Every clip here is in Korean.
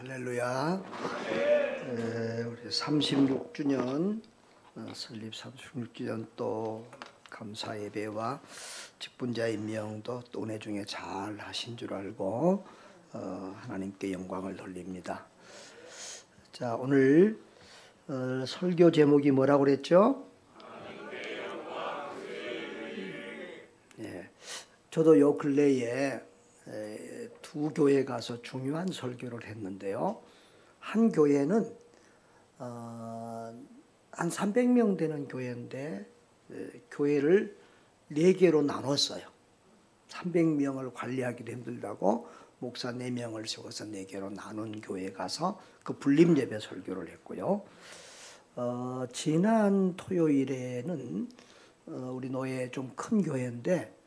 할렐루야. 우리 36주년 설립 36주년 또 감사 예배와 직분자 임명도 또 은혜 중에 잘 하신 줄 알고 하나님께 영광을 돌립니다. 자, 오늘 설교 제목이 뭐라고 그랬죠? 예, 저도 요 근래에 두 교회 가서 중요한 설교를 했는데요. 한 교회는 한 300명 되는 교회인데 교회를 4개로 나눴어요. 300명을 관리하기도 힘들다고 목사 4명을 세워서 4개로 나눈 교회에 가서 그 분림 예배 설교를 했고요. 지난 토요일에는 우리 노예 좀 큰 교회인데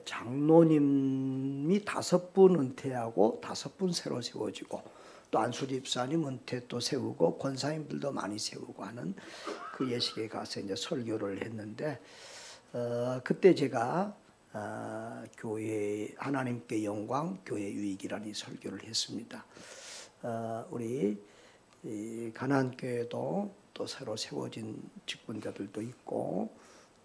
장로님이 5분 은퇴하고 5분 새로 세워지고 또 안수 집사님 은퇴 또 세우고 권사님들도 많이 세우고 하는 그 예식에 가서 이제 설교를 했는데 그때 제가 교회 하나님께 영광 교회 유익이라는 설교를 했습니다. 우리 가나안 교회도 또 새로 세워진 직분자들도 있고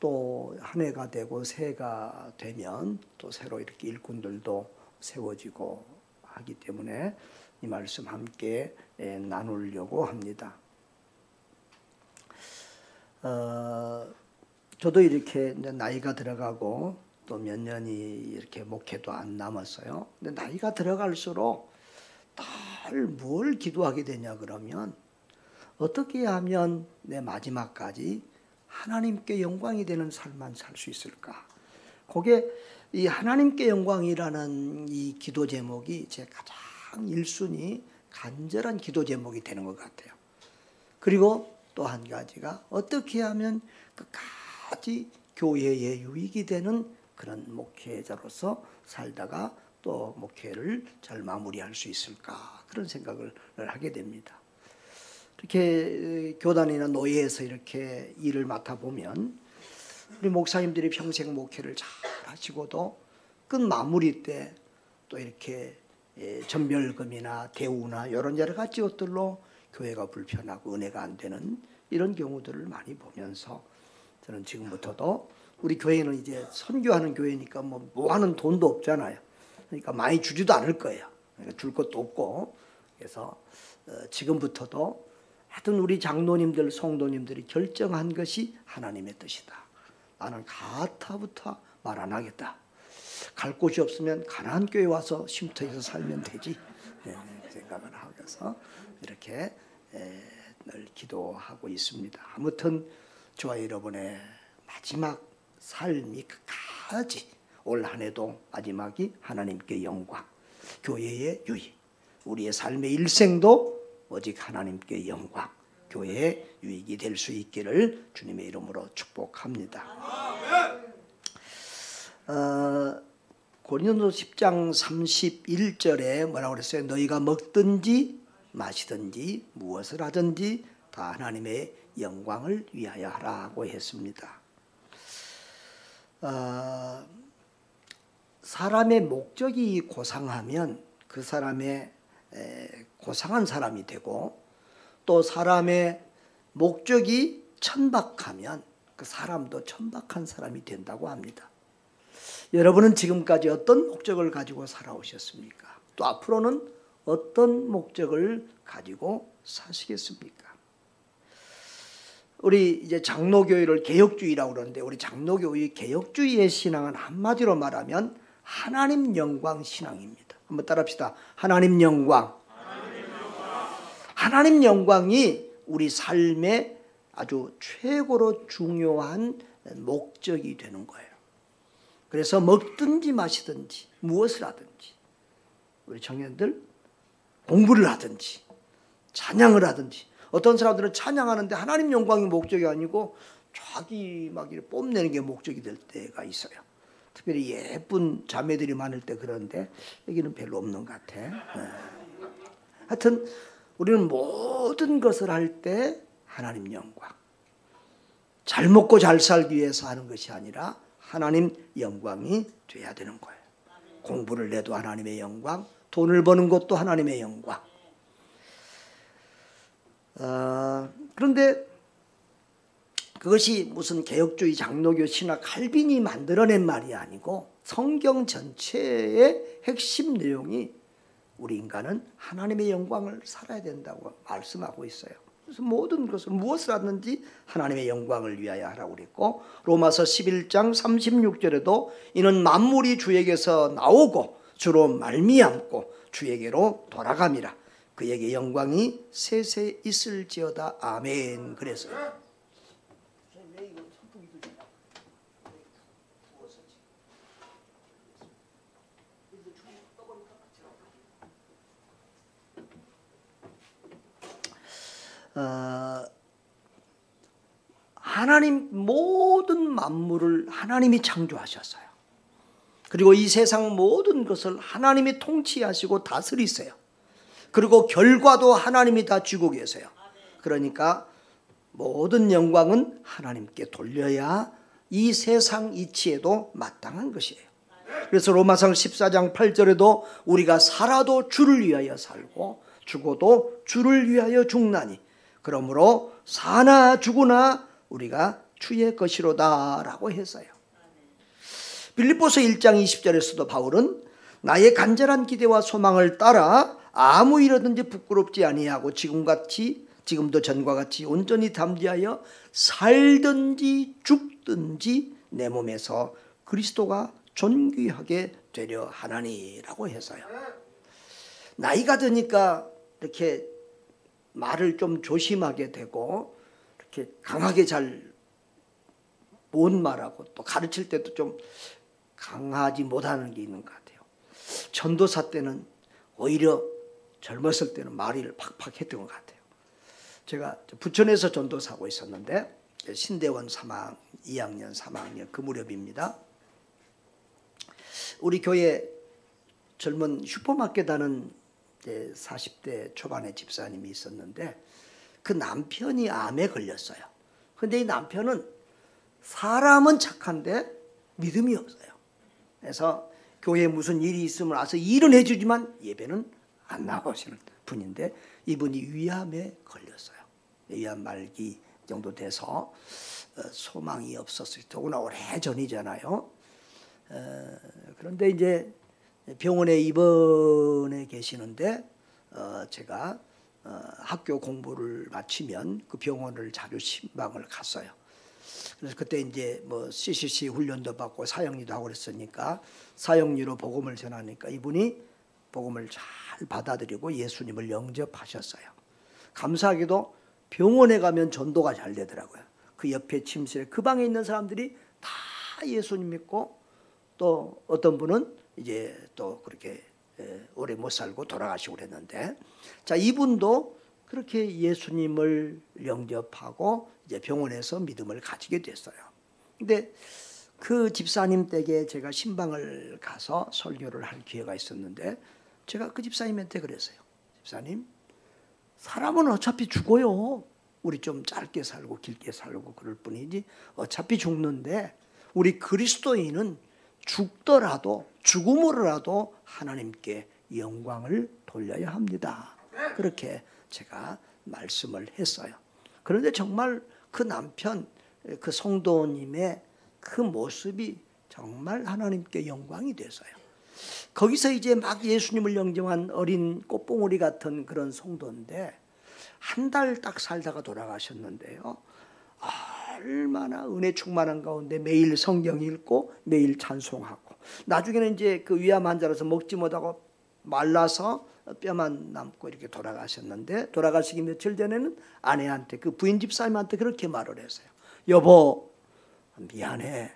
또 한 해가 되고 새해가 되면 또 새로 이렇게 일꾼들도 세워지고 하기 때문에 이 말씀 함께 나누려고 합니다. 저도 이렇게 이제 나이가 들어가고 또 몇 년이 이렇게 목회도 안 남았어요. 근데 나이가 들어갈수록 늘 뭘 기도하게 되냐 그러면 어떻게 하면 내 마지막까지 하나님께 영광이 되는 삶만 살 수 있을까? 그게 이 하나님께 영광이라는 이 기도 제목이 제 가장 1순위 간절한 기도 제목이 되는 것 같아요. 그리고 또 한 가지가 어떻게 하면 끝까지 교회에 유익이 되는 그런 목회자로서 살다가 또 목회를 잘 마무리할 수 있을까? 그런 생각을 하게 됩니다. 이렇게 교단이나 노예에서 이렇게 일을 맡아보면 우리 목사님들이 평생 목회를 잘 하시고도 끝 마무리 때 또 이렇게 전별금이나 대우나 이런 여러 가지 것들로 교회가 불편하고 은혜가 안 되는 이런 경우들을 많이 보면서 저는 지금부터도 우리 교회는 이제 선교하는 교회니까 뭐 하는 돈도 없잖아요. 그러니까 많이 주지도 않을 거예요. 그러니까 줄 것도 없고 그래서 지금부터도 하여튼 우리 장로님들, 성도님들이 결정한 것이 하나님의 뜻이다. 나는 가타부터 말 안 하겠다. 갈 곳이 없으면 가나안 교회 와서 쉼터에서 살면 되지. 생각을 하면서 이렇게 늘 기도하고 있습니다. 아무튼 저와 여러분의 마지막 삶이 끝까지 올 한 해도 마지막이 하나님께 영광, 교회의 유익, 우리의 삶의 일생도 오직 하나님께 영광, 교회의 유익이 될 수 있기를 주님의 이름으로 축복합니다. 고린도서 10장 31절에 뭐라고 그랬어요? 너희가 먹든지 마시든지 무엇을 하든지 다 하나님의 영광을 위하여 하라고 했습니다. 사람의 목적이 고상하면 그 사람의 고상한 사람이 되고 또 사람의 목적이 천박하면 그 사람도 천박한 사람이 된다고 합니다. 여러분은 지금까지 어떤 목적을 가지고 살아오셨습니까? 또 앞으로는 어떤 목적을 가지고 사시겠습니까? 우리 이제 장로교회를 개혁주의라고 그러는데 우리 장로교회 개혁주의의 신앙은 한마디로 말하면 하나님 영광 신앙입니다. 한번 따라합시다. 하나님 영광. 하나님 영광이 우리 삶의 아주 최고로 중요한 목적이 되는 거예요. 그래서 먹든지 마시든지 무엇을 하든지 우리 청년들 공부를 하든지 찬양을 하든지 어떤 사람들은 찬양하는데 하나님 영광이 목적이 아니고 자기 막 이렇게 뽐내는 게 목적이 될 때가 있어요. 특별히 예쁜 자매들이 많을 때 그런데 여기는 별로 없는 것 같아. 하여튼 우리는 모든 것을 할 때 하나님 영광, 잘 먹고 잘 살기 위해서 하는 것이 아니라 하나님 영광이 돼야 되는 거예요. 공부를 해도 하나님의 영광, 돈을 버는 것도 하나님의 영광. 그런데 그것이 무슨 개혁주의 장로교 신학 칼빈이 만들어낸 말이 아니고 성경 전체의 핵심 내용이 우리 인간은 하나님의 영광을 살아야 된다고 말씀하고 있어요. 그래서 모든 것을 무엇을 하든지 하나님의 영광을 위하여 하라고 그랬고, 로마서 11장 36절에도 이는 만물이 주에게서 나오고 주로 말미암고 주에게로 돌아감이라. 그에게 영광이 세세 있을지어다. 아멘. 그래서요. 하나님 모든 만물을 하나님이 창조하셨어요. 그리고 이 세상 모든 것을 하나님이 통치하시고 다스리세요. 그리고 결과도 하나님이 다 쥐고 계세요. 그러니까 모든 영광은 하나님께 돌려야 이 세상 이치에도 마땅한 것이에요. 그래서 로마서 14장 8절에도 우리가 살아도 주를 위하여 살고 죽어도 주를 위하여 죽나니 그러므로 사나 죽으나 우리가 주의 것이로다 라고 했어요. 빌립보서 1장 20절에서도 바울은 나의 간절한 기대와 소망을 따라 아무 일이든지 부끄럽지 아니하고 지금도 전과 같이 온전히 담대하여 살든지 죽든지 내 몸에서 그리스도가 존귀하게 되려 하나니라고 해서요. 나이가 드니까 이렇게 말을 좀 조심하게 되고 이렇게 강하게 잘 못 말하고 또 가르칠 때도 좀 강하지 못하는 게 있는 것 같아요. 전도사 때는 오히려 젊었을 때는 말을 팍팍 했던 것 같아요. 제가 부천에서 전도사하고 있었는데 신대원 2학년 3학년 그 무렵입니다. 우리 교회 젊은 슈퍼마켓 하는 40대 초반의 집사님이 있었는데 그 남편이 암에 걸렸어요. 그런데 이 남편은 사람은 착한데 믿음이 없어요. 그래서 교회에 무슨 일이 있으면 와서 일은 해주지만 예배는 안 나오시는 분인데 이분이 위암에 걸렸어요. 위암 말기 정도 돼서 소망이 없었어요. 더구나 오래전이잖아요. 그런데 이제 병원에 입원해 계시는데 제가 학교 공부를 마치면 그 병원을 자주 신방을 갔어요. 그래서 그때 이제 뭐 CCC 훈련도 받고 사역리도 하고 그랬으니까 사역리로 복음을 전하니까 이분이 복음을 잘 받아들이고 예수님을 영접하셨어요. 감사하게도 병원에 가면 전도가 잘 되더라고요. 그 옆에 침실에 그 방에 있는 사람들이 다 예수님 믿고 또 어떤 분은 이제 또 그렇게 오래 못 살고 돌아가시고 그랬는데, 자 이분도 그렇게 예수님을 영접하고 이제 병원에서 믿음을 가지게 됐어요. 근데 그 집사님 댁에 제가 신방을 가서 설교를 할 기회가 있었는데 제가 그 집사님한테 그랬어요. 집사님, 사람은 어차피 죽어요. 우리 좀 짧게 살고 길게 살고 그럴 뿐이지 어차피 죽는데 우리 그리스도인은 죽더라도 죽음으로라도 하나님께 영광을 돌려야 합니다. 그렇게 제가 말씀을 했어요. 그런데 정말 그 남편, 그 성도님의 그 모습이 정말 하나님께 영광이 됐어요. 거기서 이제 막 예수님을 영접한 어린 꽃봉오리 같은 그런 성도인데 한 달 딱 살다가 돌아가셨는데요. 얼마나 은혜 충만한 가운데 매일 성경 읽고 매일 찬송하고, 나중에는 이제 그 위암 환자라서 먹지 못하고 말라서 뼈만 남고 이렇게 돌아가셨는데, 돌아가시기 며칠 전에는 아내한테, 그 부인 집사님한테 그렇게 말을 했어요. 여보, 미안해.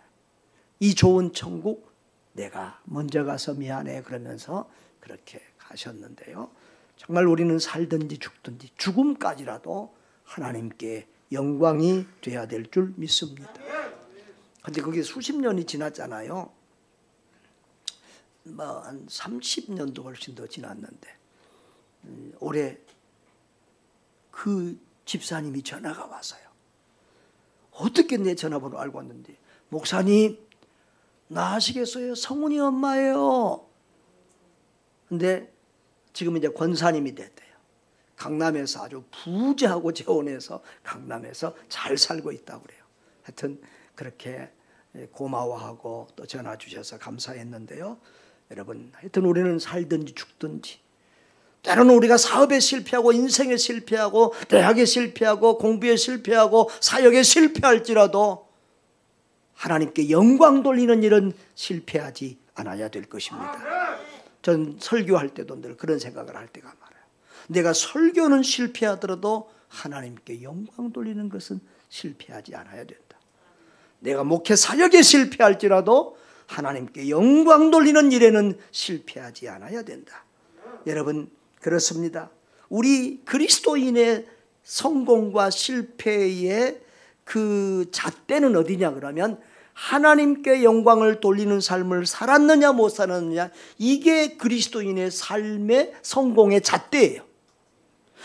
이 좋은 천국 내가 먼저 가서 미안해. 그러면서 그렇게 가셨는데요. 정말 우리는 살든지 죽든지 죽음까지라도 하나님께 영광이 돼야 될 줄 믿습니다. 그런데 그게 수십 년이 지났잖아요. 뭐 한 30년도 훨씬 더 지났는데 올해 그 집사님이 전화가 왔어요. 어떻게 내 전화번호 알고 왔는데, 목사님 나 아시겠어요? 성훈이 엄마예요. 근데 지금 이제 권사님이 됐대요. 강남에서 아주 부자하고 재혼해서 강남에서 잘 살고 있다고 그래요. 하여튼 그렇게 고마워하고 또 전화 주셔서 감사했는데요. 여러분, 하여튼 우리는 살든지 죽든지, 때로는 우리가 사업에 실패하고 인생에 실패하고 대학에 실패하고 공부에 실패하고 사역에 실패할지라도 하나님께 영광 돌리는 일은 실패하지 않아야 될 것입니다. 전 설교할 때도 늘 그런 생각을 할 때가 많아요. 내가 설교는 실패하더라도 하나님께 영광 돌리는 것은 실패하지 않아야 된다. 내가 목회 사역에 실패할지라도 하나님께 영광 돌리는 일에는 실패하지 않아야 된다. 여러분, 그렇습니다. 우리 그리스도인의 성공과 실패의 그 잣대는 어디냐 그러면 하나님께 영광을 돌리는 삶을 살았느냐 못 살았느냐, 이게 그리스도인의 삶의 성공의 잣대예요.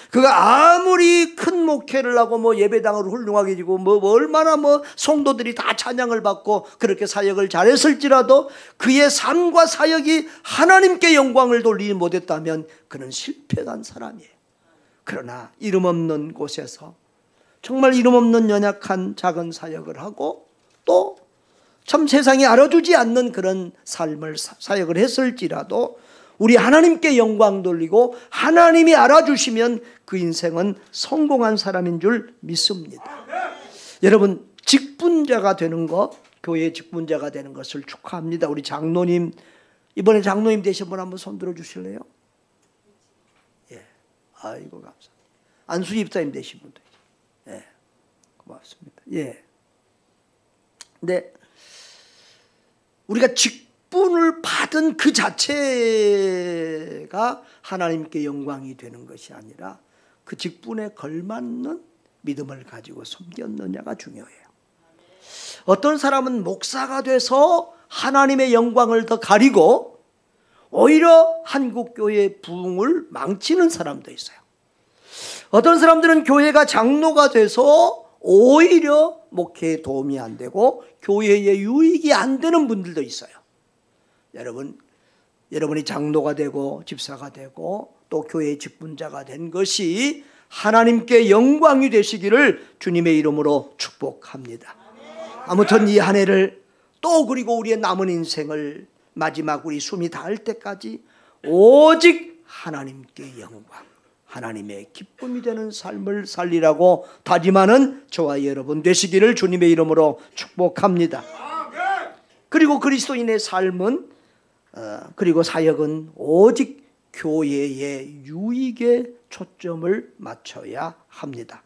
그가 아무리 큰 목회를 하고 뭐 예배당을 훌륭하게 지고 뭐 얼마나 뭐 성도들이 다 찬양을 받고 그렇게 사역을 잘했을지라도 그의 삶과 사역이 하나님께 영광을 돌리지 못했다면 그는 실패한 사람이에요. 그러나 이름 없는 곳에서 정말 이름 없는 연약한 작은 사역을 하고 또 참 세상이 알아주지 않는 그런 삶을 사역을 했을지라도 우리 하나님께 영광 돌리고 하나님이 알아주시면 그 인생은 성공한 사람인 줄 믿습니다. 여러분, 직분자가 되는 것, 교회 직분자가 되는 것을 축하합니다. 우리 장로님, 이번에 장로님 되신 분 한번 손 들어 주실래요? 예, 아이고 감사합니다. 안수 집사님 되신 분도, 예, 고맙습니다. 예, 네, 우리가 직분을 받은 그 자체가 하나님께 영광이 되는 것이 아니라 그 직분에 걸맞는 믿음을 가지고 섬겼느냐가 중요해요. 어떤 사람은 목사가 돼서 하나님의 영광을 더 가리고 오히려 한국교회의 부흥을 망치는 사람도 있어요. 어떤 사람들은 교회가 장로가 돼서 오히려 목회에 도움이 안 되고 교회에 유익이 안 되는 분들도 있어요. 여러분이 장로가 되고 집사가 되고 또 교회의 직분자가 된 것이 하나님께 영광이 되시기를 주님의 이름으로 축복합니다. 아무튼 이 한 해를 또 그리고 우리의 남은 인생을 마지막 우리 숨이 닿을 때까지 오직 하나님께 영광, 하나님의 기쁨이 되는 삶을 살리라고 다짐하는 저와 여러분 되시기를 주님의 이름으로 축복합니다. 그리고 그리스도인의 삶은 그리고 사역은 오직 교회의 유익에 초점을 맞춰야 합니다.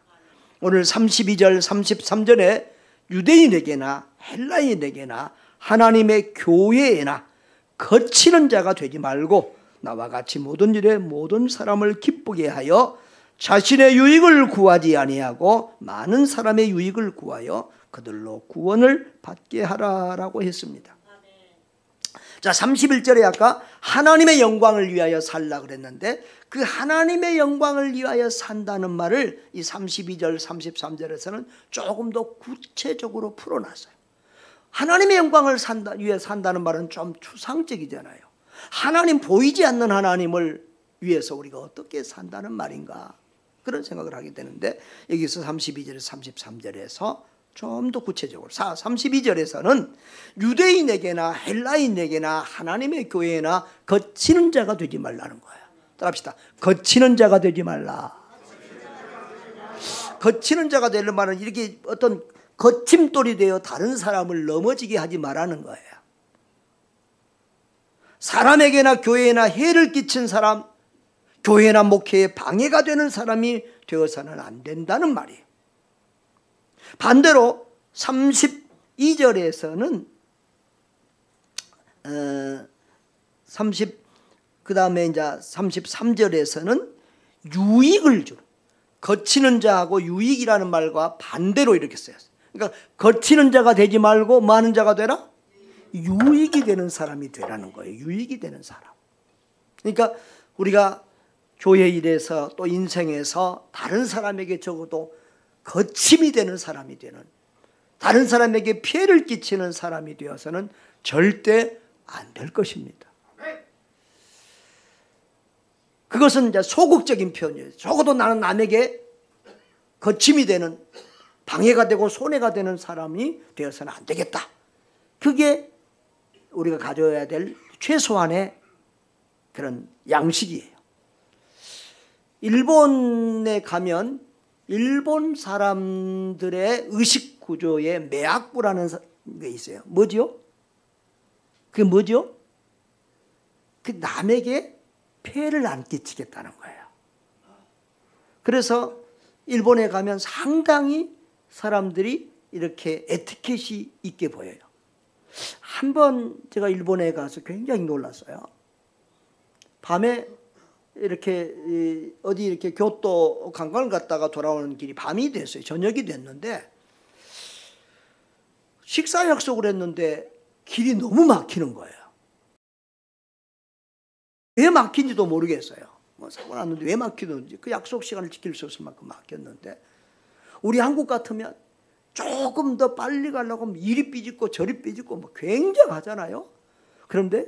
오늘 32절 33절에 유대인에게나 헬라인에게나 하나님의 교회에나 거치는 자가 되지 말고 나와 같이 모든 일에 모든 사람을 기쁘게 하여 자신의 유익을 구하지 아니하고 많은 사람의 유익을 구하여 그들로 구원을 받게 하라라고 했습니다. 자, 31절에 아까 하나님의 영광을 위하여 살라 그랬는데 그 하나님의 영광을 위하여 산다는 말을 이 32절 33절에서는 조금 더 구체적으로 풀어놨어요. 하나님의 영광을 위해 산다는 말은 좀 추상적이잖아요. 하나님, 보이지 않는 하나님을 위해서 우리가 어떻게 산다는 말인가, 그런 생각을 하게 되는데 여기서 32절 33절에서 좀 더 구체적으로 32절에서는 유대인에게나 헬라인에게나 하나님의 교회나 거치는 자가 되지 말라는 거예요. 따라합시다. 거치는 자가 되지 말라. 거치는 자가 되는 말은 이렇게 어떤 거침돌이 되어 다른 사람을 넘어지게 하지 말라는 거예요. 사람에게나 교회에나 해를 끼친 사람, 교회나 목회에 방해가 되는 사람이 되어서는 안 된다는 말이에요. 반대로 32절에서는 그 다음에 이제 33절에서는 유익을 주는, 거치는 자하고 유익이라는 말과 반대로 이렇게 쓰였어요. 그러니까 거치는 자가 되지 말고 뭐 하는 자가 되라? 유익이 되는 사람이 되라는 거예요. 유익이 되는 사람. 그러니까 우리가 교회 일에서 또 인생에서 다른 사람에게 적어도 거침이 되는 사람이 되는, 다른 사람에게 피해를 끼치는 사람이 되어서는 절대 안 될 것입니다. 그것은 이제 소극적인 표현이에요. 적어도 나는 남에게 거침이 되는, 방해가 되고 손해가 되는 사람이 되어서는 안 되겠다. 그게 우리가 가져야 될 최소한의 그런 양식이에요. 일본에 가면 일본 사람들의 의식 구조에 매학구라는 게 있어요. 뭐죠? 그게 뭐죠? 그 남에게 폐해를 안 끼치겠다는 거예요. 그래서 일본에 가면 상당히 사람들이 이렇게 에티켓이 있게 보여요. 한번 제가 일본에 가서 굉장히 놀랐어요. 밤에 이렇게 어디 이렇게 교토 관광을 갔다가 돌아오는 길이 밤이 됐어요. 저녁이 됐는데 식사 약속을 했는데 길이 너무 막히는 거예요. 왜 막힌지도 모르겠어요. 뭐 사고 났는데 왜 막히는지, 그 약속 시간을 지킬 수 없을 만큼 막혔는데, 우리 한국 같으면 조금 더 빨리 가려고 하면 이리 삐짓고 저리 삐짓고 뭐 굉장하잖아요. 그런데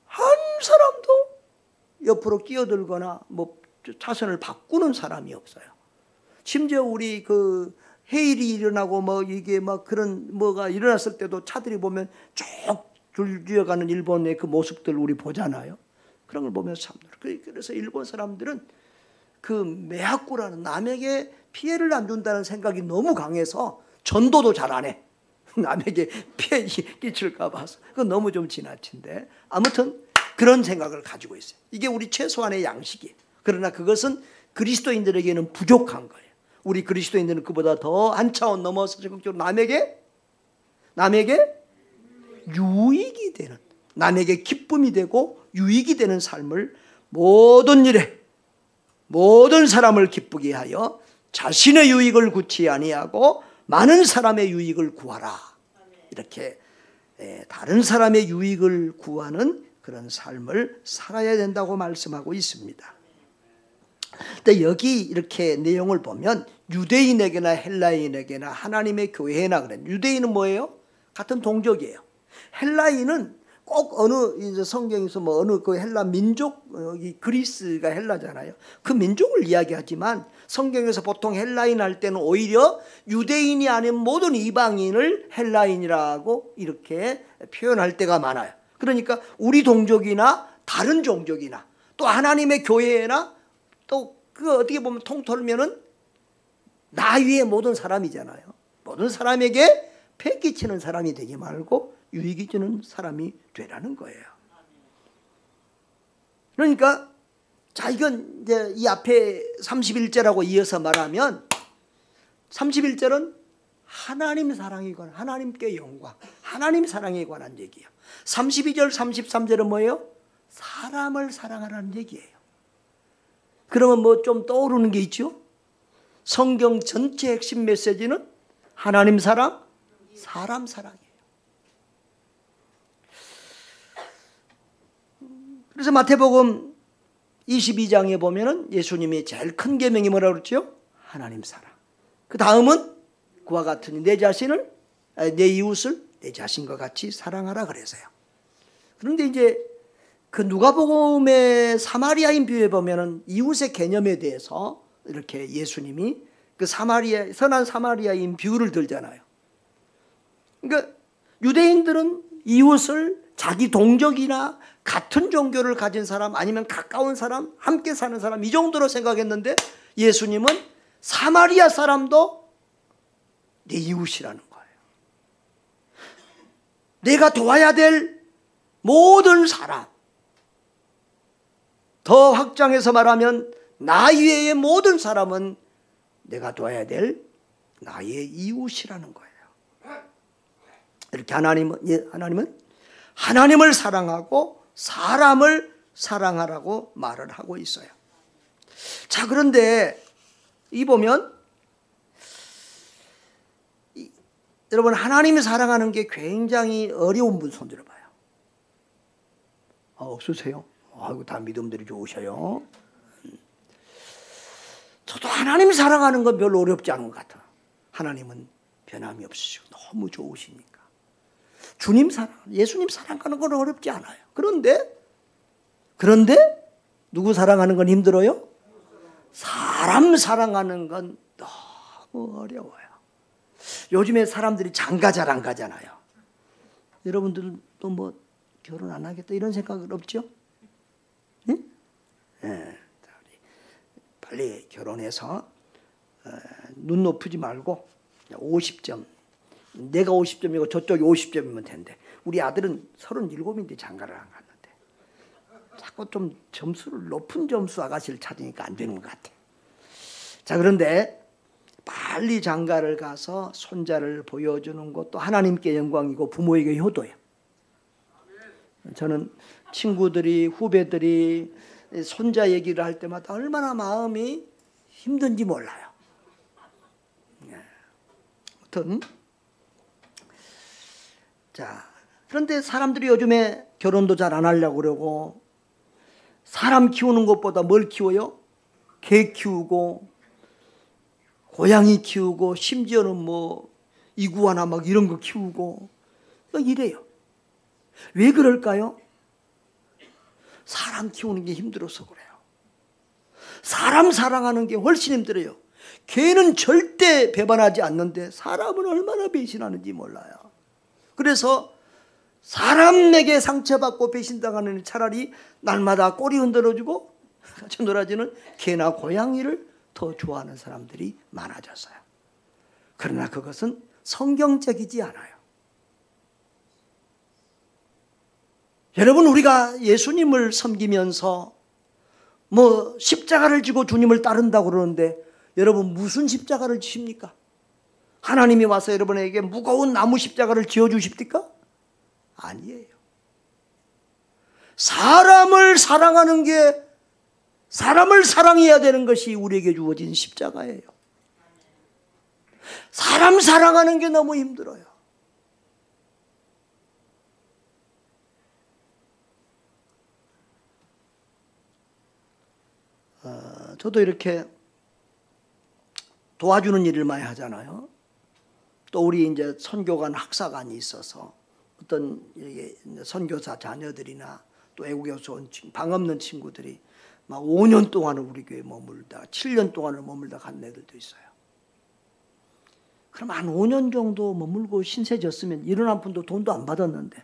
한 사람도 옆으로 끼어들거나 뭐 차선을 바꾸는 사람이 없어요. 심지어 우리 그 해일이 일어나고 뭐 이게 막 그런 뭐가 일어났을 때도 차들이 보면 쭉 줄지어가는 일본의 그 모습들 우리 보잖아요. 그런 걸 보면서 참, 그래서 일본 사람들은 그 매학구라는, 남에게 피해를 안 준다는 생각이 너무 강해서 전도도 잘 안 해. 남에게 피해 끼칠까 봐서. 그건 너무 좀 지나친데, 아무튼 그런 생각을 가지고 있어요. 이게 우리 최소한의 양식이에요. 그러나 그것은 그리스도인들에게는 부족한 거예요. 우리 그리스도인들은 그보다 더 한 차원 넘어서 적극적으로 남에게 유익이 되는, 남에게 기쁨이 되고 유익이 되는 삶을, 모든 일에 모든 사람을 기쁘게 하여 자신의 유익을 구치 아니하고 많은 사람의 유익을 구하라. 이렇게 다른 사람의 유익을 구하는 그런 삶을 살아야 된다고 말씀하고 있습니다. 근데 여기 이렇게 내용을 보면 유대인에게나 헬라인에게나 하나님의 교회나 그래. 유대인은 뭐예요? 같은 동족이에요. 헬라인은 꼭 어느 이제 성경에서 뭐 어느 그 헬라 민족, 여기 그리스가 헬라잖아요. 그 민족을 이야기하지만 성경에서 보통 헬라인 할 때는 오히려 유대인이 아닌 모든 이방인을 헬라인이라고 이렇게 표현할 때가 많아요. 그러니까 우리 동족이나 다른 종족이나 또 하나님의 교회나 또 그 어떻게 보면 통틀면은 나 위에 모든 사람이잖아요. 모든 사람에게 폐 끼치는 사람이 되지 말고 유익이 주는 사람이 되라는 거예요. 그러니까 자, 이건 이제 이 앞에 31절하고 이어서 말하면 31절은 하나님 사랑에 관한, 하나님께 영광, 하나님 사랑에 관한 얘기예요. 32절 33절은 뭐예요? 사람을 사랑하라는 얘기예요. 그러면 뭐 좀 떠오르는 게 있죠? 성경 전체 핵심 메시지는 하나님 사랑, 사람 사랑이에요. 그래서 마태복음 22장에 보면은 예수님이 제일 큰 계명이 뭐라고 그랬죠? 하나님 사랑. 그 다음은 그와 같으니 내 자신을, 내 이웃을 내 자신과 같이 사랑하라 그래서요. 그런데 이제 그 누가복음의 사마리아인 비유에 보면은 이웃의 개념에 대해서 이렇게 예수님이 그 선한 사마리아인 비유를 들잖아요. 그러니까 유대인들은 이웃을 자기 동족이나 같은 종교를 가진 사람, 아니면 가까운 사람, 함께 사는 사람, 이 정도로 생각했는데 예수님은 사마리아 사람도 내 이웃이라는 거예요. 내가 도와야 될 모든 사람, 더 확장해서 말하면 나 이외의 모든 사람은 내가 도와야 될 나의 이웃이라는 거예요. 이렇게 하나님은 하나님을 사랑하고 사람을 사랑하라고 말을 하고 있어요. 자, 그런데 이 보면 여러분, 하나님이 사랑하는 게 굉장히 어려운 분 손 들어봐요. 없으세요? 아이고, 다 믿음들이 좋으셔요. 저도 하나님 사랑하는 건 별로 어렵지 않은 것 같아요. 하나님은 변함이 없으시고 너무 좋으시니까. 주님 사랑, 예수님 사랑하는 건 어렵지 않아요. 그런데 누구 사랑하는 건 힘들어요? 사람 사랑하는 건 너무 어려워요. 요즘에 사람들이 장가 잘 안 가잖아요. 여러분들도 뭐 결혼 안 하겠다 이런 생각은 없죠? 응? 네. 빨리 결혼해서 눈 높이지 말고 50점. 내가 50점이고 저쪽이 50점이면 된대. 우리 아들은 37인데 장가를 안 갔는데 자꾸 좀 점수를 높은 점수 아가씨를 찾으니까 안 되는 것 같아. 자, 그런데 빨리 장가를 가서 손자를 보여주는 것도 하나님께 영광이고 부모에게 효도예요. 저는 친구들이 후배들이 손자 얘기를 할 때마다 얼마나 마음이 힘든지 몰라요. 아무튼 자, 그런데 사람들이 요즘에 결혼도 잘 안 하려고 그러고 사람 키우는 것보다 뭘 키워요? 개 키우고 고양이 키우고 심지어는 뭐 이구아나 막 이런 거 키우고 이래요. 왜 그럴까요? 사람 키우는 게 힘들어서 그래요. 사람 사랑하는 게 훨씬 힘들어요. 개는 절대 배반하지 않는데 사람은 얼마나 배신하는지 몰라요. 그래서 사람에게 상처받고 배신당하는 차라리 날마다 꼬리 흔들어주고 같이 놀아주는 개나 고양이를 더 좋아하는 사람들이 많아졌어요. 그러나 그것은 성경적이지 않아요. 여러분, 우리가 예수님을 섬기면서 뭐 십자가를 지고 주님을 따른다고 그러는데 여러분 무슨 십자가를 지십니까? 하나님이 와서 여러분에게 무거운 나무 십자가를 지어주십니까? 아니에요. 사람을 사랑하는 게 사람을 사랑해야 되는 것이 우리에게 주어진 십자가예요. 사람 사랑하는 게 너무 힘들어요. 저도 이렇게 도와주는 일을 많이 하잖아요. 또 우리 이제 선교관 학사관이 있어서 어떤 선교사 자녀들이나 또 외국에서 온 방 없는 친구들이 막 5년 동안을 우리 교회에 머물다가 7년 동안을 머물다 간 애들도 있어요. 그럼 한 5년 정도 머물고 신세졌으면 이런 한 푼도 돈도 안 받았는데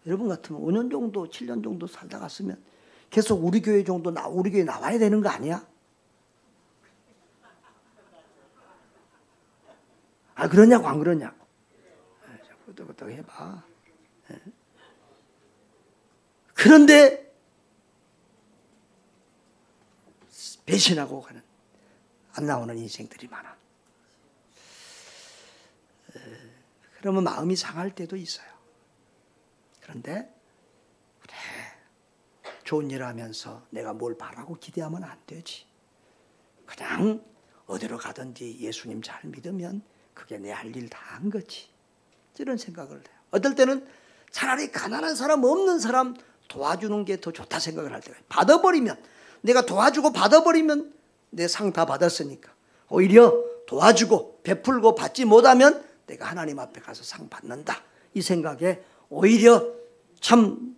여러분 같으면 5년 정도 7년 정도 살다 갔으면 계속 우리 교회 정도 우리 교회 나와야 되는 거 아니야? 아, 그러냐고 안 그러냐고. 끄떡끄떡 해봐. 그런데 배신하고 가는 안 나오는 인생들이 많아. 그러면 마음이 상할 때도 있어요. 그런데 그래, 좋은 일 하면서 내가 뭘 바라고 기대하면 안 되지. 그냥 어디로 가든지 예수님 잘 믿으면 그게 내 할 일 다 한 거지. 이런 생각을 해요. 어떨 때는 차라리 가난한 사람 없는 사람 도와주는 게 더 좋다 생각을 할 때가 있어요. 받아버리면 내가 도와주고 받아버리면 내 상 다 받았으니까 오히려 도와주고 베풀고 받지 못하면 내가 하나님 앞에 가서 상 받는다. 이 생각에 오히려 참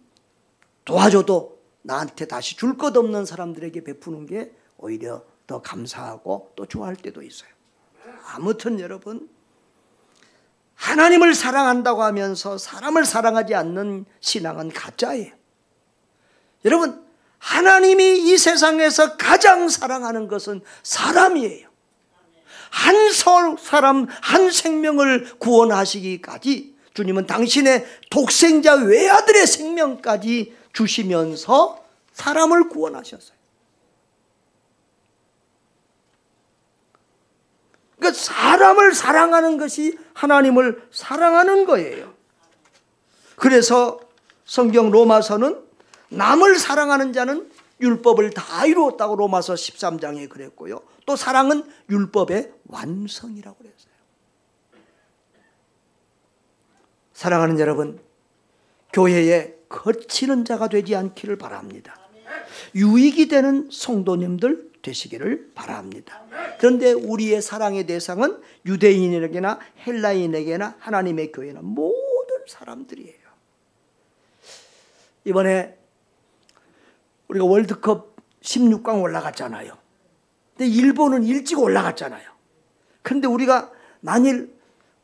도와줘도 나한테 다시 줄 것 없는 사람들에게 베푸는 게 오히려 더 감사하고 또 좋아할 때도 있어요. 아무튼 여러분, 하나님을 사랑한다고 하면서 사람을 사랑하지 않는 신앙은 가짜예요. 여러분, 하나님이 이 세상에서 가장 사랑하는 것은 사람이에요. 한 사람, 한 생명을 구원하시기까지 주님은 당신의 독생자 외아들의 생명까지 주시면서 사람을 구원하셨어요. 그러니까 사람을 사랑하는 것이 하나님을 사랑하는 거예요. 그래서 성경 로마서는 남을 사랑하는 자는 율법을 다 이루었다고 로마서 13장에 그랬고요. 또 사랑은 율법의 완성이라고 그랬어요. 사랑하는 여러분, 교회에 거치는 자가 되지 않기를 바랍니다. 유익이 되는 성도님들 되시기를 바랍니다. 그런데 우리의 사랑의 대상은 유대인에게나 헬라인에게나 하나님의 교회나 모든 사람들이에요. 이번에 우리가 월드컵 16강 올라갔잖아요. 근데 일본은 일찍 올라갔잖아요. 그런데 우리가 만일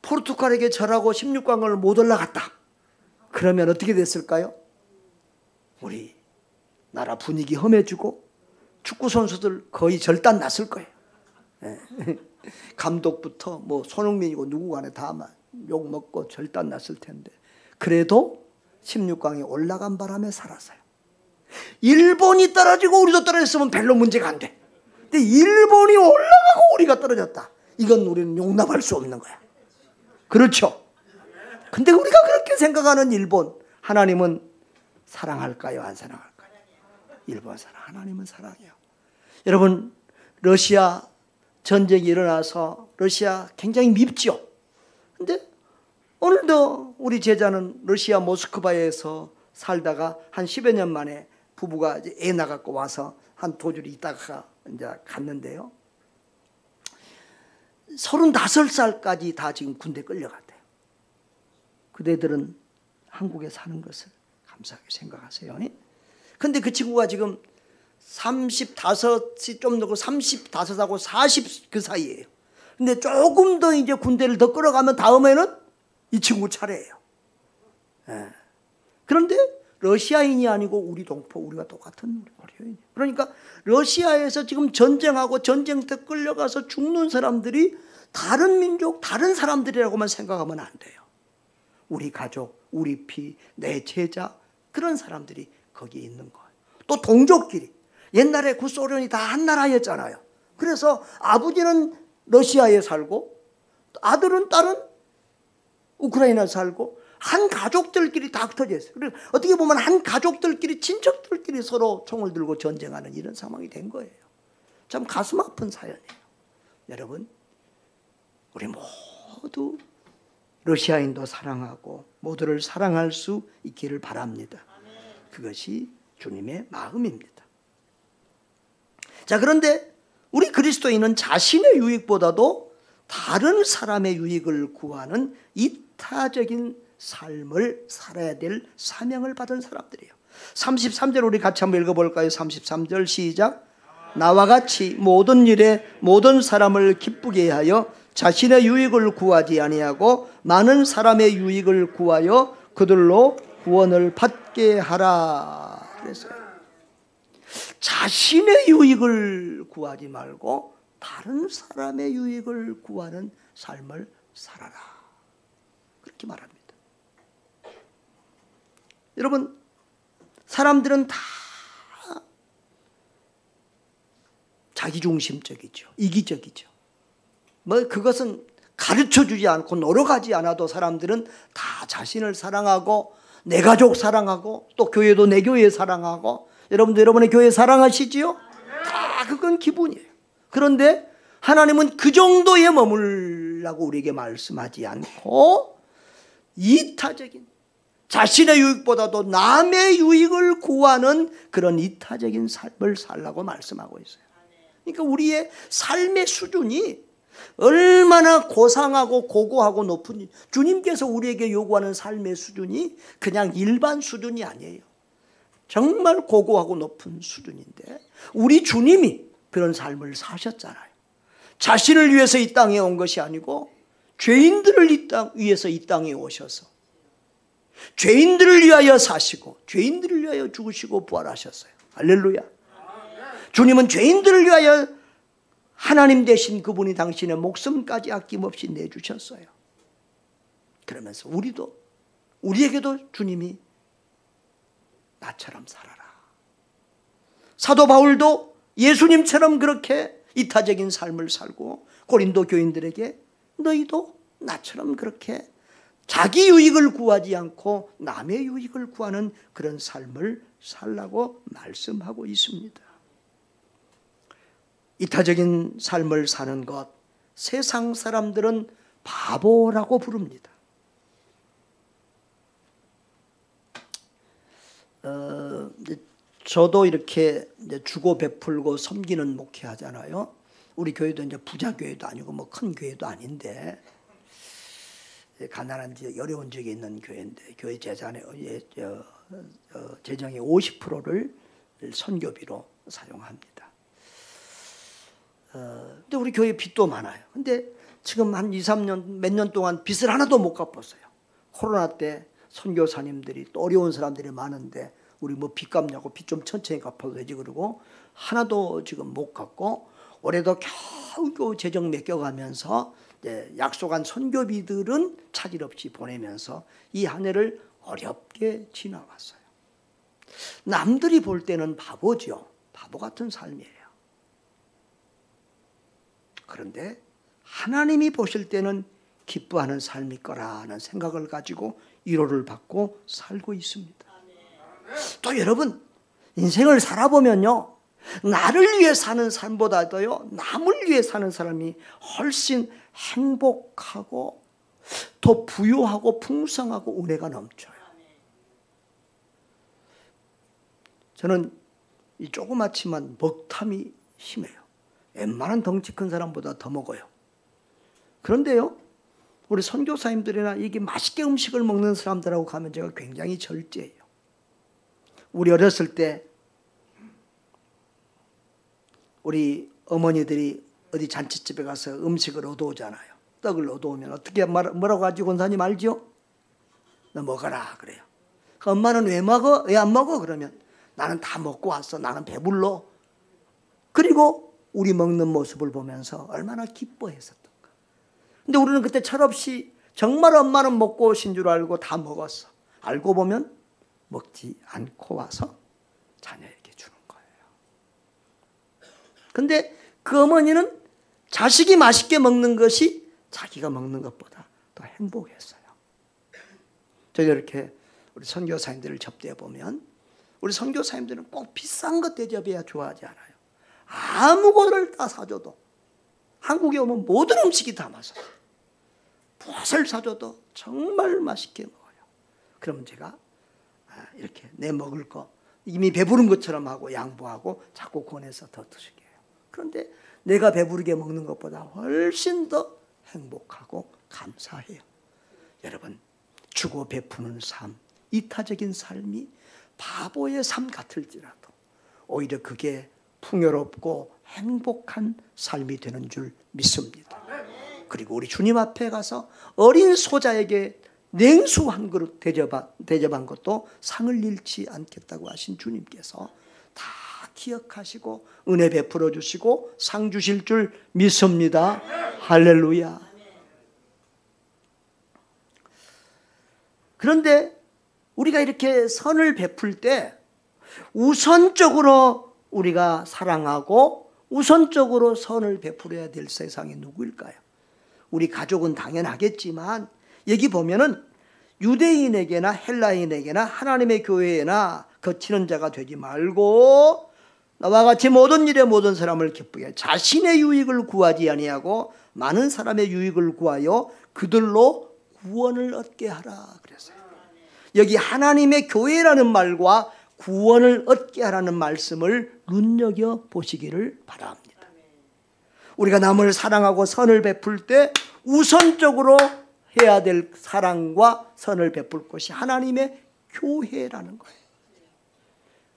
포르투갈에게 절하고 16강을 못 올라갔다. 그러면 어떻게 됐을까요? 우리 나라 분위기 험해지고 축구 선수들 거의 절단 났을 거예요. 네. 감독부터 뭐 손흥민이고 누구 간에 다 욕 먹고 절단 났을 텐데 그래도 16강에 올라간 바람에 살았어요. 일본이 떨어지고 우리도 떨어졌으면 별로 문제가 안 돼. 근데 일본이 올라가고 우리가 떨어졌다. 이건 우리는 용납할 수 없는 거야. 그렇죠? 근데 우리가 그렇게 생각하는 일본, 하나님은 사랑할까요? 안 사랑할까요? 일본 사랑, 하나님은 사랑해요. 여러분, 러시아 전쟁이 일어나서 러시아 굉장히 밉죠. 근데 오늘도 우리 제자는 러시아 모스크바에서 살다가 한 10여 년 만에 부부가 이제 애 낳았고 와서 한 도주리 있다가 이제 갔는데요. 35살까지 다 지금 군대 끌려갔대요. 그대들은 한국에 사는 것을 감사하게 생각하세요. 근데 그 친구가 지금 35이 좀 넘고 35하고 40 그 사이예요. 근데 조금 더 이제 군대를 더 끌어가면 다음에는 이 친구 차례예요. 예. 그런데 러시아인이 아니고 우리 동포, 우리가 똑같은 어려워요. 그러니까 러시아에서 지금 전쟁하고 전쟁터 끌려가서 죽는 사람들이 다른 민족, 다른 사람들이라고만 생각하면 안 돼요. 우리 가족, 우리 피, 내 제자, 그런 사람들이 거기에 있는 거예요. 또 동족끼리. 옛날에 구소련이 다 한 나라였잖아요. 그래서 아버지는 러시아에 살고 아들은 딸은 우크라이나에 살고 한 가족들끼리 다 흩어져 있어요. 그리고 어떻게 보면 한 가족들끼리 친척들끼리 서로 총을 들고 전쟁하는 이런 상황이 된 거예요. 참 가슴 아픈 사연이에요. 여러분, 우리 모두 러시아인도 사랑하고 모두를 사랑할 수 있기를 바랍니다. 그것이 주님의 마음입니다. 자, 그런데 우리 그리스도인은 자신의 유익보다도 다른 사람의 유익을 구하는 이타적인 삶을 살아야 될 사명을 받은 사람들이에요. 33절 우리 같이 한번 읽어볼까요? 33절 시작. 나와 같이 모든 일에 모든 사람을 기쁘게 하여 자신의 유익을 구하지 아니하고 많은 사람의 유익을 구하여 그들로 구원을 받게 하라 그랬어요. 자신의 유익을 구하지 말고 다른 사람의 유익을 구하는 삶을 살아라. 그렇게 말합니다. 여러분, 사람들은 다 자기중심적이죠. 이기적이죠. 뭐 그것은 가르쳐주지 않고 노력하지 않아도 사람들은 다 자신을 사랑하고 내 가족 사랑하고 또 교회도 내 교회 사랑하고 여러분도 여러분의 교회 사랑하시지요? 다 그건 기분이에요. 그런데 하나님은 그 정도에 머물라고 우리에게 말씀하지 않고 이타적인 자신의 유익보다도 남의 유익을 구하는 그런 이타적인 삶을 살라고 말씀하고 있어요. 그러니까 우리의 삶의 수준이 얼마나 고상하고 고고하고 높은, 주님께서 우리에게 요구하는 삶의 수준이 그냥 일반 수준이 아니에요. 정말 고고하고 높은 수준인데 우리 주님이 그런 삶을 사셨잖아요. 자신을 위해서 이 땅에 온 것이 아니고 죄인들을 위해서 이 땅에 오셔서 죄인들을 위하여 사시고 죄인들을 위하여 죽으시고 부활하셨어요. 할렐루야. 주님은 죄인들을 위하여 하나님 되신 그분이 당신의 목숨까지 아낌없이 내주셨어요. 그러면서 우리에게도 주님이 나처럼 살아라. 사도 바울도 예수님처럼 그렇게 이타적인 삶을 살고 고린도 교인들에게 너희도 나처럼 그렇게 자기 유익을 구하지 않고 남의 유익을 구하는 그런 삶을 살라고 말씀하고 있습니다. 이타적인 삶을 사는 것, 세상 사람들은 바보라고 부릅니다. 저도 이렇게 이제 주고 베풀고 섬기는 목회하잖아요. 우리 교회도 이제 부자 교회도 아니고 뭐 큰 교회도 아닌데 가난한 지역, 어려운 지역에 있는 교회인데 교회 재정의 50%를 선교비로 사용합니다. 근데 우리 교회 빚도 많아요. 근데 지금 한 2, 3년 몇 년 동안 빚을 하나도 못 갚았어요. 코로나 때 선교사님들이 또 어려운 사람들이 많은데 우리 뭐 빚 갚냐고 빚 좀 천천히 갚아도 되지 그러고 하나도 지금 못 갚고 올해도 겨우 재정 맡겨가면서 약속한 선교비들은 차질 없이 보내면서 이 한 해를 어렵게 지나갔어요. 남들이 볼 때는 바보죠. 바보 같은 삶이에요. 그런데 하나님이 보실 때는 기뻐하는 삶일 거라는 생각을 가지고 위로를 받고 살고 있습니다. 또 여러분, 인생을 살아보면요, 나를 위해 사는 삶보다도요, 남을 위해 사는 사람이 훨씬 행복하고 더 부유하고 풍성하고 은혜가 넘쳐요. 저는 이 조그맣지만 먹탐이 심해요. 웬만한 덩치 큰 사람보다 더 먹어요. 그런데요, 우리 선교사님들이나 이게 맛있게 음식을 먹는 사람들하고 가면 제가 굉장히 절제해요. 우리 어렸을 때 우리 어머니들이 어디 잔치집에 가서 음식을 얻어오잖아요. 떡을 얻어오면 어떻게 뭐라고 하지? 권사님 알죠? 너 먹어라 그래요. 엄마는 왜 먹어? 왜 안 먹어? 그러면 나는 다 먹고 왔어. 나는 배불러. 그리고 우리 먹는 모습을 보면서 얼마나 기뻐했었던가. 근데 우리는 그때 철없이 정말 엄마는 먹고 오신 줄 알고 다 먹었어. 알고 보면 먹지 않고 와서 자녀에게 주는 거예요. 근데 그 어머니는 자식이 맛있게 먹는 것이 자기가 먹는 것보다 더 행복했어요. 저희 이렇게 우리 선교사님들을 접대해 보면 우리 선교사님들은 꼭 비싼 것 대접해야 좋아하지 않아요. 아무거를 다 사줘도, 한국에 오면 모든 음식이 다 맛있어요. 무엇을 사줘도 정말 맛있게 먹어요. 그러면 제가 이렇게 내 먹을 거 이미 배부른 것처럼 하고 양보하고 자꾸 권해서 더 드시게 해요. 그런데 내가 배부르게 먹는 것보다 훨씬 더 행복하고 감사해요. 여러분, 주고 베푸는 삶, 이타적인 삶이 바보의 삶 같을지라도 오히려 그게 풍요롭고 행복한 삶이 되는 줄 믿습니다. 그리고 우리 주님 앞에 가서 어린 소자에게 냉수 한 그릇 대접한 것도 상을 잃지 않겠다고 하신 주님께서 다 기억하시고 은혜 베풀어 주시고 상 주실 줄 믿습니다. 할렐루야. 그런데 우리가 이렇게 선을 베풀 때 우선적으로 우리가 사랑하고 우선적으로 선을 베풀어야 될 세상이 누구일까요? 우리 가족은 당연하겠지만 여기 보면은 유대인에게나 헬라인에게나 하나님의 교회에나 거치는 자가 되지 말고 나와 같이 모든 일에 모든 사람을 기쁘게 자신의 유익을 구하지 아니하고 많은 사람의 유익을 구하여 그들로 구원을 얻게 하라 그랬어요. 여기 하나님의 교회라는 말과 구원을 얻게 하라는 말씀을 눈여겨보시기를 바랍니다. 우리가 남을 사랑하고 선을 베풀 때 우선적으로 해야 될 사랑과 선을 베풀 것이 하나님의 교회라는 거예요.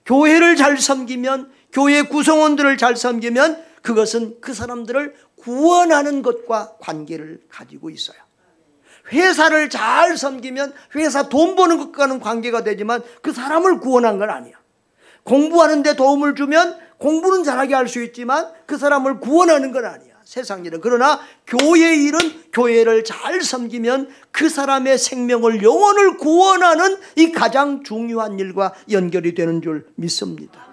교회를 잘 섬기면, 교회 구성원들을 잘 섬기면 그것은 그 사람들을 구원하는 것과 관계를 가지고 있어요. 회사를 잘 섬기면 회사 돈 버는 것과는 관계가 되지만 그 사람을 구원한 건 아니야. 공부하는 데 도움을 주면 공부는 잘하게 할 수 있지만 그 사람을 구원하는 건 아니야. 세상 일은. 그러나 교회 일은 교회를 잘 섬기면 그 사람의 생명을 영혼을 구원하는 이 가장 중요한 일과 연결이 되는 줄 믿습니다.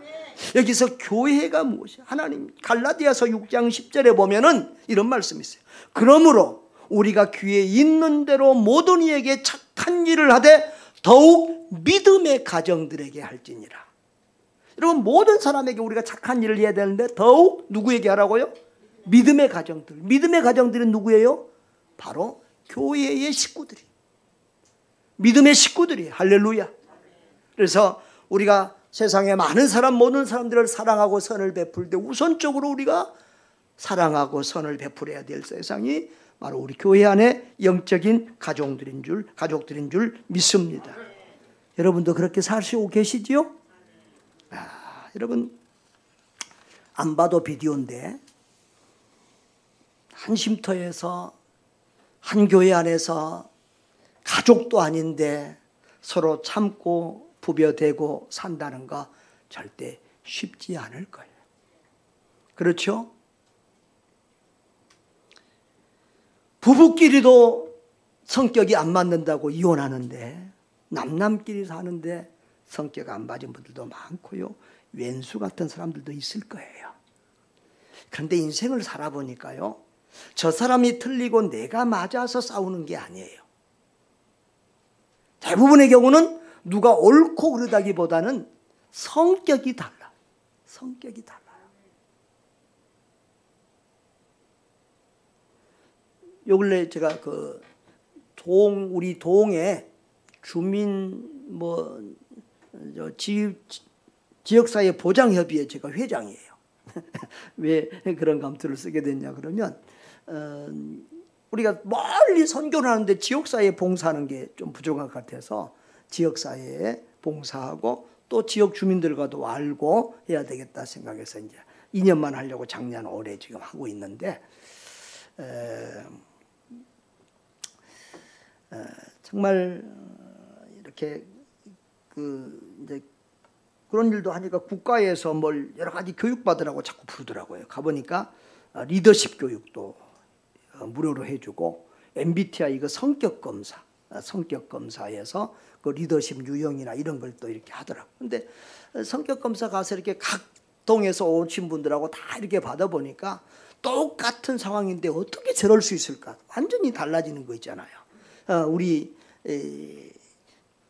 여기서 교회가 무엇이야? 하나님 갈라디아서 6장 10절에 보면은 이런 말씀이 있어요. 그러므로 우리가 귀에 있는 대로 모든 이에게 착한 일을 하되 더욱 믿음의 가정들에게 할지니라. 여러분, 모든 사람에게 우리가 착한 일을 해야 되는데 더욱 누구에게 하라고요? 믿음의 가정들. 믿음의 가정들은 누구예요? 바로 교회의 식구들이. 믿음의 식구들이. 할렐루야. 그래서 우리가 세상에 많은 사람, 모든 사람들을 사랑하고 선을 베풀 때 우선적으로 우리가 사랑하고 선을 베풀어야 될 세상이 바로 우리 교회 안에 영적인 가족들인 줄 믿습니다. 여러분도 그렇게 사시고 계시지요? 여러분, 안 봐도 비디오인데 한 쉼터에서 한 교회 안에서 가족도 아닌데 서로 참고 부벼대고 산다는 거 절대 쉽지 않을 거예요. 그렇죠? 부부끼리도 성격이 안 맞는다고 이혼하는데 남남끼리 사는데 성격 안 맞은 분들도 많고요. 왼수 같은 사람들도 있을 거예요. 그런데 인생을 살아보니까요. 저 사람이 틀리고 내가 맞아서 싸우는 게 아니에요. 대부분의 경우는 누가 옳고 그르다기보다는 성격이 달라. 성격이 달라요. 요 근래 제가 우리 동에 주민 지역사회 보장협의회 제가 회장이에요. 왜 그런 감투를 쓰게 됐냐 그러면 우리가 멀리 선교를 하는데 지역사회에 봉사하는 게 좀 부족한 것 같아서 지역사회에 봉사하고 또 지역 주민들과도 알고 해야 되겠다 생각해서 이제 2년만 하려고 작년 올해 지금 하고 있는데 정말 이렇게 이제 그런 일도 하니까 국가에서 뭘 여러 가지 교육받으라고 자꾸 부르더라고요. 가보니까 리더십 교육도 무료로 해주고 MBTI 성격 검사에서 그 리더십 유형이나 이런 걸 또 이렇게 하더라고요. 근데 성격 검사 가서 이렇게 각 동에서 오신 분들하고 다 이렇게 받아보니까 똑같은 상황인데 어떻게 저럴 수 있을까? 완전히 달라지는 거 있잖아요. 우리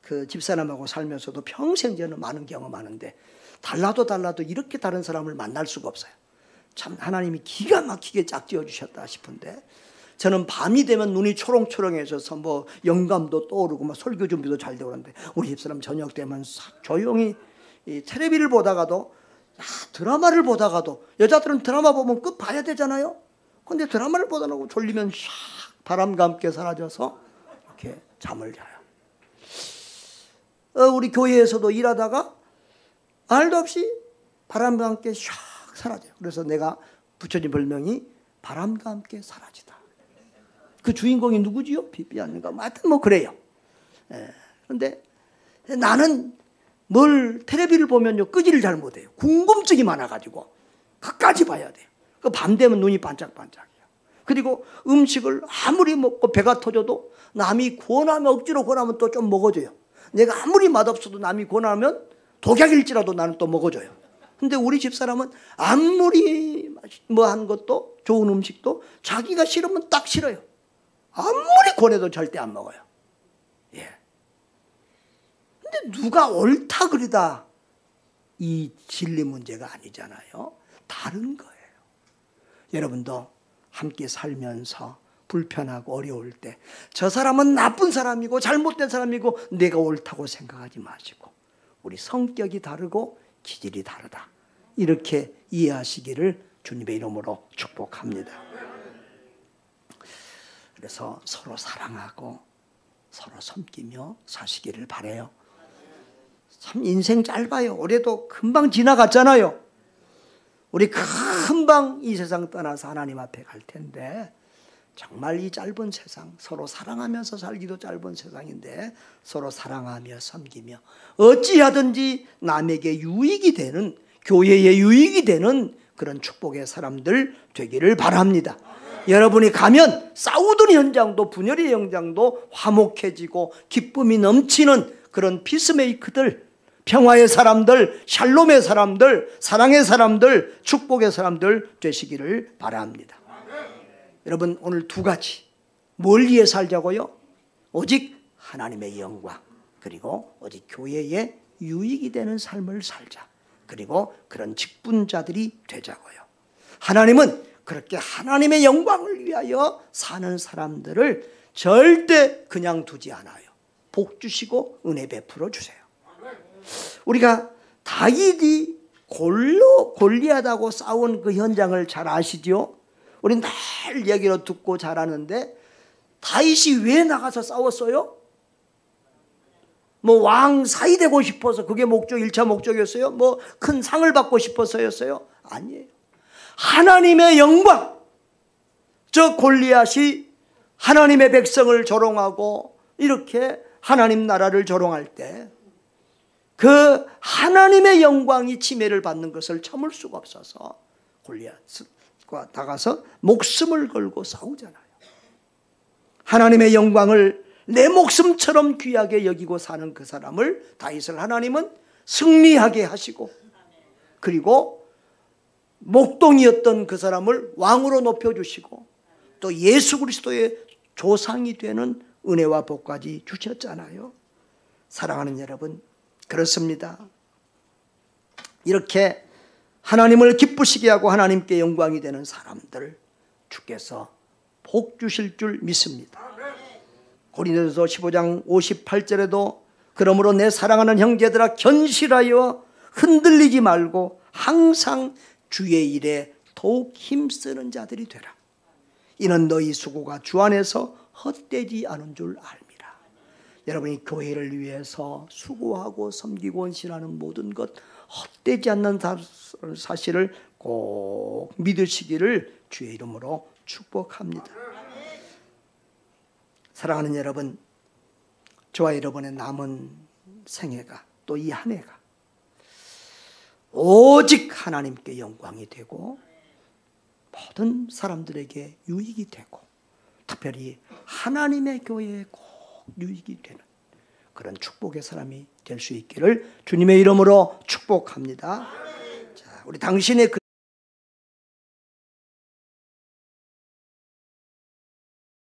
그 집사람하고 살면서도 평생 저는 많은 경험하는데 달라도 이렇게 다른 사람을 만날 수가 없어요. 참 하나님이 기가 막히게 짝지어 주셨다 싶은데 저는 밤이 되면 눈이 초롱초롱해져서 뭐 영감도 떠오르고 막 설교 준비도 잘 되고 그러는데 우리 집사람 저녁 되면 조용히 텔레비를 보다가도 드라마를 보다가도 여자들은 드라마 보면 끝 봐야 되잖아요. 근데 드라마를 보다 놓고 졸리면 샥 바람과 함께 사라져서 이렇게 잠을 자요. 우리 교회에서도 일하다가 말도 없이 바람과 함께 샥 사라져요. 그래서 내가 붙여진 별명이 바람과 함께 사라지다. 그 주인공이 누구지요? 비비안인가? 하여튼 뭐 그래요. 그런데 나는 뭘 텔레비를 보면요 끄지를 잘 못해요. 궁금증이 많아가지고 끝까지 봐야 돼요. 그 밤 되면 눈이 반짝반짝해요. 그리고 음식을 아무리 먹고 배가 터져도 남이 권하면 억지로 권하면 또 좀 먹어줘요. 내가 아무리 맛없어도 남이 권하면 독약일지라도 나는 또 먹어줘요. 근데 우리 집사람은 아무리 뭐 한 것도 좋은 음식도 자기가 싫으면 딱 싫어요. 아무리 권해도 절대 안 먹어요. 예. 근데 누가 옳다 그르다 이 진리 문제가 아니잖아요. 다른 거예요. 여러분도 함께 살면서 불편하고 어려울 때 저 사람은 나쁜 사람이고 잘못된 사람이고 내가 옳다고 생각하지 마시고 우리 성격이 다르고 기질이 다르다. 이렇게 이해하시기를 주님의 이름으로 축복합니다. 그래서 서로 사랑하고 서로 섬기며 사시기를 바라요. 참 인생 짧아요. 올해도 금방 지나갔잖아요. 우리 금방 이 세상 떠나서 하나님 앞에 갈 텐데 정말 이 짧은 세상 서로 사랑하면서 살기도 짧은 세상인데 서로 사랑하며 섬기며 어찌하든지 남에게 유익이 되는 교회에 유익이 되는 그런 축복의 사람들 되기를 바랍니다. 여러분이 가면 싸우던 현장도 분열의 현장도 화목해지고 기쁨이 넘치는 그런 피스메이크들, 평화의 사람들, 샬롬의 사람들, 사랑의 사람들, 축복의 사람들 되시기를 바랍니다. 여러분 오늘 두 가지 뭘 위해 살자고요? 오직 하나님의 영광 그리고 오직 교회에 유익이 되는 삶을 살자. 그리고 그런 직분자들이 되자고요. 하나님은 그렇게 하나님의 영광을 위하여 사는 사람들을 절대 그냥 두지 않아요. 복 주시고 은혜 베풀어 주세요. 우리가 다윗이 골리앗하고 싸운 그 현장을 잘 아시죠? 우리 늘 얘기로 듣고 잘 아는데 다윗이 왜 나가서 싸웠어요? 뭐 왕 사이 되고 싶어서 그게 목적 1차 목적이었어요? 뭐 큰 상을 받고 싶어서였어요? 아니에요. 하나님의 영광, 저 골리앗이 하나님의 백성을 조롱하고 이렇게 하나님 나라를 조롱할 때 그 하나님의 영광이 침해를 받는 것을 참을 수가 없어서 골리앗과 나가서 목숨을 걸고 싸우잖아요. 하나님의 영광을 내 목숨처럼 귀하게 여기고 사는 그 사람을, 다윗을 하나님은 승리하게 하시고, 그리고 목동이었던 그 사람을 왕으로 높여주시고, 또 예수 그리스도의 조상이 되는 은혜와 복까지 주셨잖아요. 사랑하는 여러분, 그렇습니다. 이렇게 하나님을 기쁘시게 하고 하나님께 영광이 되는 사람들 주께서 복 주실 줄 믿습니다. 고린도서 15장 58절에도 그러므로 내 사랑하는 형제들아 견실하여 흔들리지 말고 항상 주의 일에 더욱 힘쓰는 자들이 되라. 이는 너희 수고가 주 안에서 헛되지 않은 줄 알미라. 여러분이 교회를 위해서 수고하고 섬기고 헌신하는 모든 것 헛되지 않는 사실을 꼭 믿으시기를 주의 이름으로 축복합니다. 사랑하는 여러분, 저와 여러분의 남은 생애가, 또 이 한 해가 오직 하나님께 영광이 되고 모든 사람들에게 유익이 되고, 특별히 하나님의 교회에 꼭 유익이 되는 그런 축복의 사람이 될 수 있기를 주님의 이름으로 축복합니다. 자, 우리 당신의